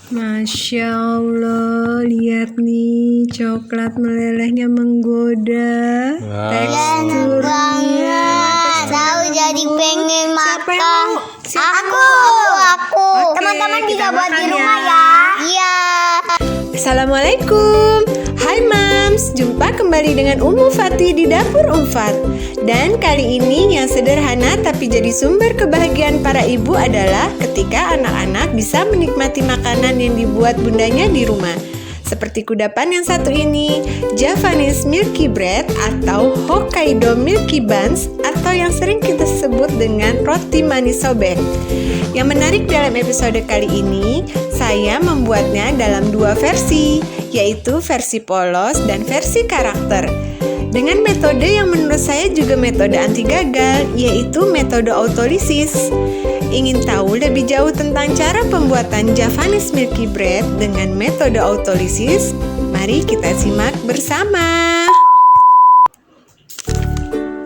Masya Allah, lihat nih, coklat melelehnya menggoda. Teksturnya tahu jadi pengen makan. Aku. Teman-teman juga buat di rumah ya. Iya. Assalamualaikum. Hai Mams, jumpa kembali dengan Ummu Fatih di Dapur Umfat. Dan kali ini yang sederhana tapi jadi sumber kebahagiaan para ibu adalah ketika anak-anak bisa menikmati makanan yang dibuat bundanya di rumah. Seperti kudapan yang satu ini, Javanese Milky Bread atau Hokkaido Milky Buns atau yang sering kita sebut dengan roti manis sobek. Yang menarik dalam episode kali ini, saya membuatnya dalam dua versi, yaitu versi polos dan versi karakter. Dengan metode yang menurut saya juga metode anti gagal, yaitu metode autolisis. Ingin tahu lebih jauh tentang cara pembuatan Javanese Milky Bread dengan metode autolisis? Mari kita simak bersama.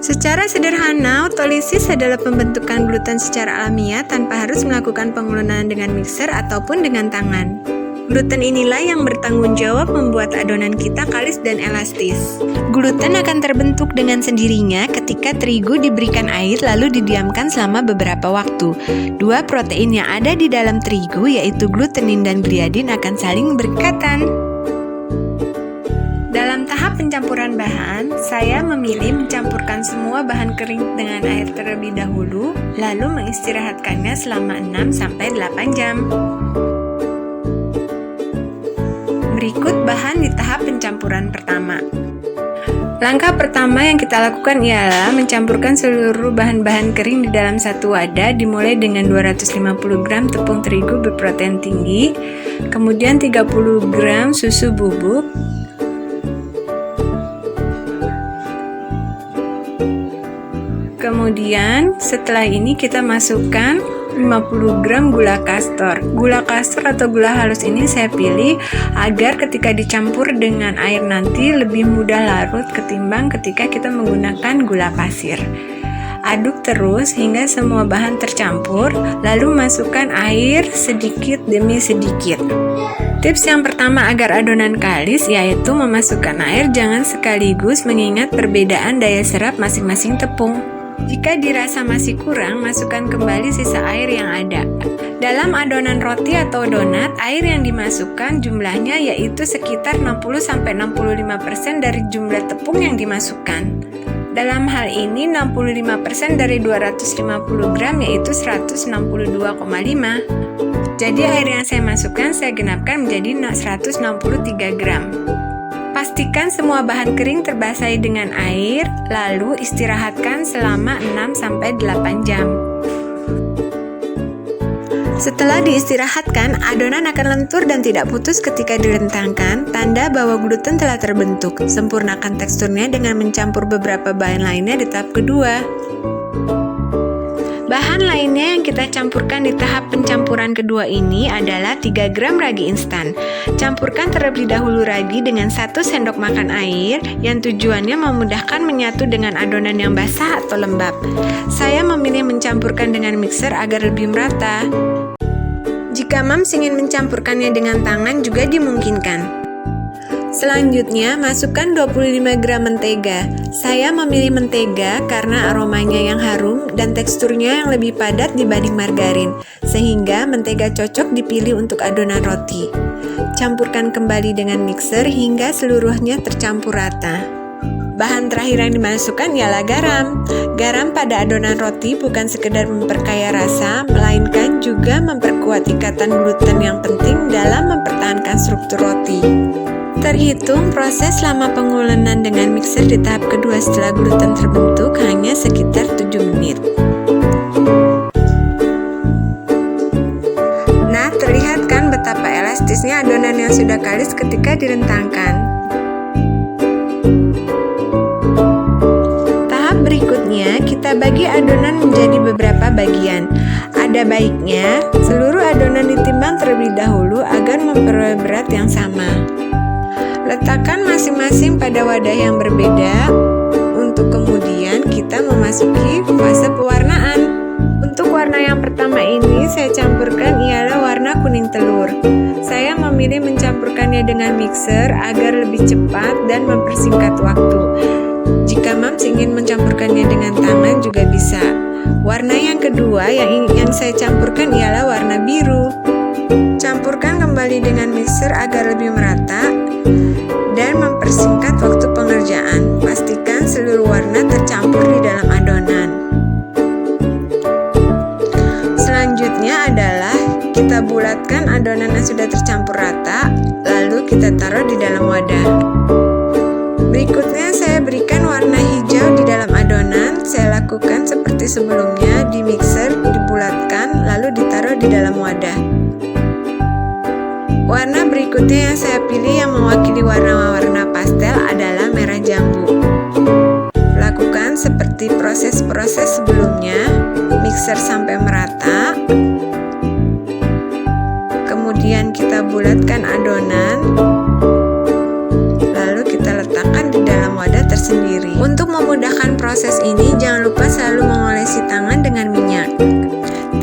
Secara sederhana, autolisis adalah pembentukan gluten secara alamiah tanpa harus melakukan pengulunan dengan mixer ataupun dengan tangan. Gluten inilah yang bertanggung jawab membuat adonan kita kalis dan elastis. Gluten akan terbentuk dengan sendirinya ketika terigu diberikan air lalu didiamkan selama beberapa waktu. Dua protein yang ada di dalam terigu yaitu glutenin dan gliadin akan saling berikatan. Dalam tahap pencampuran bahan, saya memilih mencampurkan semua bahan kering dengan air terlebih dahulu, lalu mengistirahatkannya selama 6-8 jam. Berikut bahan di tahap pencampuran pertama. Langkah pertama yang kita lakukan ialah mencampurkan seluruh bahan-bahan kering di dalam satu wadah, dimulai dengan 250 gram tepung terigu berprotein tinggi, kemudian 30 gram susu bubuk, kemudian setelah ini kita masukkan 50 gram gula kastor. Gula kastor atau gula halus ini saya pilih agar ketika dicampur dengan air nanti lebih mudah larut ketimbang ketika kita menggunakan gula pasir. Aduk terus hingga semua bahan tercampur, lalu masukkan air sedikit demi sedikit. Tips yang pertama agar adonan kalis yaitu memasukkan air jangan sekaligus mengingat perbedaan daya serap masing-masing tepung. Jika dirasa masih kurang, masukkan kembali sisa air yang ada. Dalam adonan roti atau donat, air yang dimasukkan jumlahnya yaitu sekitar 60-65% dari jumlah tepung yang dimasukkan. Dalam hal ini 65% dari 250 gram yaitu 162,5. Jadi air yang saya masukkan saya genapkan menjadi 163 gram. Pastikan semua bahan kering terbasahi dengan air, lalu istirahatkan selama 6-8 jam. Setelah diistirahatkan, adonan akan lentur dan tidak putus ketika direntangkan, tanda bahwa gluten telah terbentuk. Sempurnakan teksturnya dengan mencampur beberapa bahan lainnya di tahap kedua. Bahan lainnya yang kita campurkan di tahap pencampuran kedua ini adalah 3 gram ragi instan. Campurkan terlebih dahulu ragi dengan 1 sendok makan air yang tujuannya memudahkan menyatu dengan adonan yang basah atau lembab. Saya memilih mencampurkan dengan mixer agar lebih merata. Jika Mams ingin mencampurkannya dengan tangan juga dimungkinkan. Selanjutnya, masukkan 25 gram mentega. Saya memilih mentega karena aromanya yang harum dan teksturnya yang lebih padat dibanding margarin, sehingga mentega cocok dipilih untuk adonan roti. Campurkan kembali dengan mixer hingga seluruhnya tercampur rata. Bahan terakhir yang dimasukkan ialah garam. Garam pada adonan roti bukan sekedar memperkaya rasa, melainkan juga memperkuat ikatan gluten yang penting dalam mempertahankan struktur roti. Terhitung proses lama pengulunan dengan mixer di tahap kedua setelah gluten terbentuk hanya sekitar 7 menit. Nah, terlihat kan betapa elastisnya adonan yang sudah kalis ketika direntangkan. Tahap berikutnya, kita bagi adonan menjadi beberapa bagian. Ada baiknya seluruh adonan ditimbang terlebih dahulu agar memperoleh berat yang sama. Letakkan masing-masing pada wadah yang berbeda untuk kemudian kita memasuki fase pewarnaan. Untuk warna warna yang pertama ini saya campurkan ialah warna kuning telur. Saya memilih mencampurkannya dengan mixer agar lebih cepat dan mempersingkat waktu. Jika Mams ingin mencampurkannya dengan tangan juga bisa. Warna yang kedua yang saya campurkan ialah warna biru. Campurkan kembali dengan mixer agar lebih merata dan mempersingkat waktu pengerjaan. Pastikan seluruh warna tercampur di dalam adonan. Selanjutnya adalah kita bulatkan adonan yang sudah tercampur rata, lalu kita taruh di dalam wadah. Berikutnya saya berikan warna hijau di dalam adonan. Saya lakukan seperti sebelumnya, di mixer, dibulatkan, lalu ditaruh di dalam wadah. Warna berikutnya yang saya pilih yang mewakili warna-warna pastel adalah merah jambu. Lakukan seperti proses-proses sebelumnya, mixer sampai merata. Kemudian kita bulatkan adonan, lalu kita letakkan di dalam wadah tersendiri. Untuk memudahkan proses ini, jangan lupa selalu mengolesi tangan dengan minyak.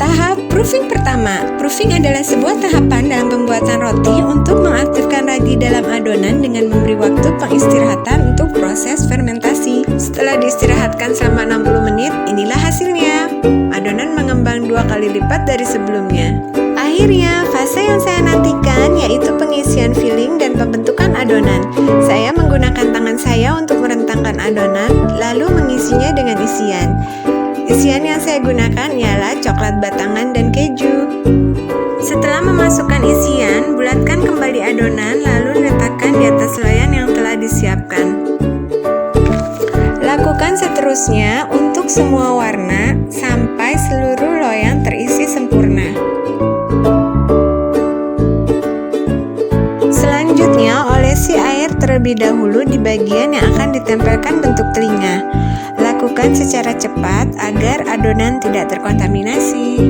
Tahap proofing pertama. Proofing adalah sebuah tahapan dalam pembuatan roti untuk mengaktifkan ragi dalam adonan dengan memberi waktu pengistirahatan untuk proses fermentasi. Setelah diistirahatkan selama 60 menit, inilah hasilnya. Adonan mengembang 2 kali lipat dari sebelumnya. Akhirnya, fase yang saya nantikan yaitu pengisian filling dan pembentukan adonan. Saya menggunakan tangan saya untuk merentangkan adonan, lalu mengisinya dengan isian. Isian yang saya gunakan ialah coklat batangan dan keju. Setelah memasukkan isian, bulatkan kembali adonan lalu letakkan di atas loyang yang telah disiapkan. Lakukan seterusnya untuk semua warna sampai seluruh loyang terisi sempurna. Selanjutnya, olesi air terlebih dahulu di bagian yang akan ditempelkan bentuk telinga. Lakukan secara cepat agar adonan tidak terkontaminasi.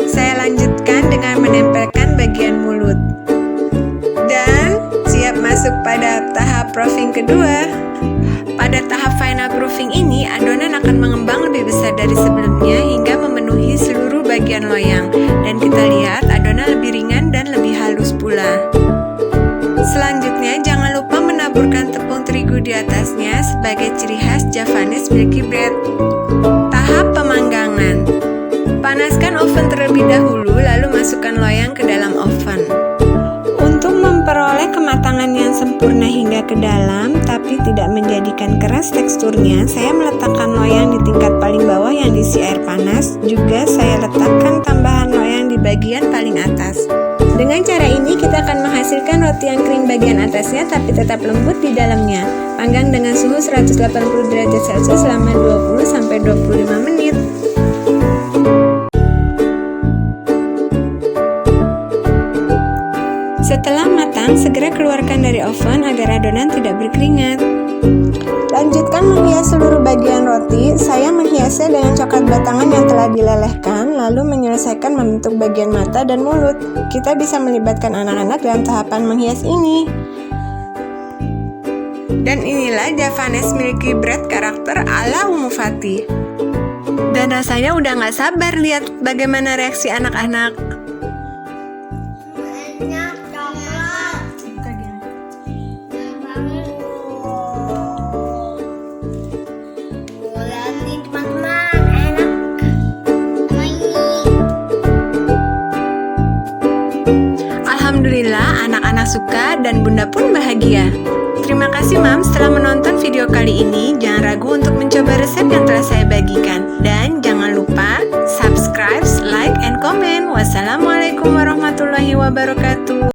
Saya lanjutkan dengan menempelkan bagian mulut. Dan siap masuk pada tahap proofing kedua. Pada tahap final proofing ini, adonan akan mengembang lebih besar dari sebelumnya hingga memenuhi seluruh bagian loyang. Dan kita lihat adonan lebih ringan dan lebih halus pula. Selanjutnya, jangan lupa menaburkan tepung terigu di atasnya sebagai ciri khas Javanese Milky Bread. Tahap pemanggangan. Panaskan oven terlebih dahulu, lalu masukkan loyang ke dalam oven. Untuk memperoleh kematangan yang sempurna hingga ke dalam, tapi tidak menjadikan keras teksturnya, saya meletakkan loyang di tingkat paling bawah yang diisi air panas. Juga saya letakkan tambahan loyang di bagian paling atas. Dengan cara ini kita akan menghasilkan roti yang kering bagian atasnya tapi tetap lembut di dalamnya. Panggang dengan suhu 180 derajat Celcius selama 20-25 menit. Setelah matang, segera keluarkan dari oven agar adonan tidak berkeringat. Lanjutkan menghias seluruh bagian roti. Saya menghiasnya dengan coklat batangan yang telah dilelehkan, lalu menyelesaikan membentuk bagian mata dan mulut. Kita bisa melibatkan anak-anak dalam tahapan menghias ini. Dan inilah Javanese Milky Bread karakter ala Umu Fatih. Dan rasanya udah gak sabar lihat bagaimana reaksi anak-anak. Alhamdulillah anak-anak suka dan bunda pun bahagia. Terima kasih Mams telah menonton video kali ini. Jangan ragu untuk mencoba resep yang telah saya bagikan. Dan jangan lupa subscribe, like, and comment. Wassalamualaikum warahmatullahi wabarakatuh.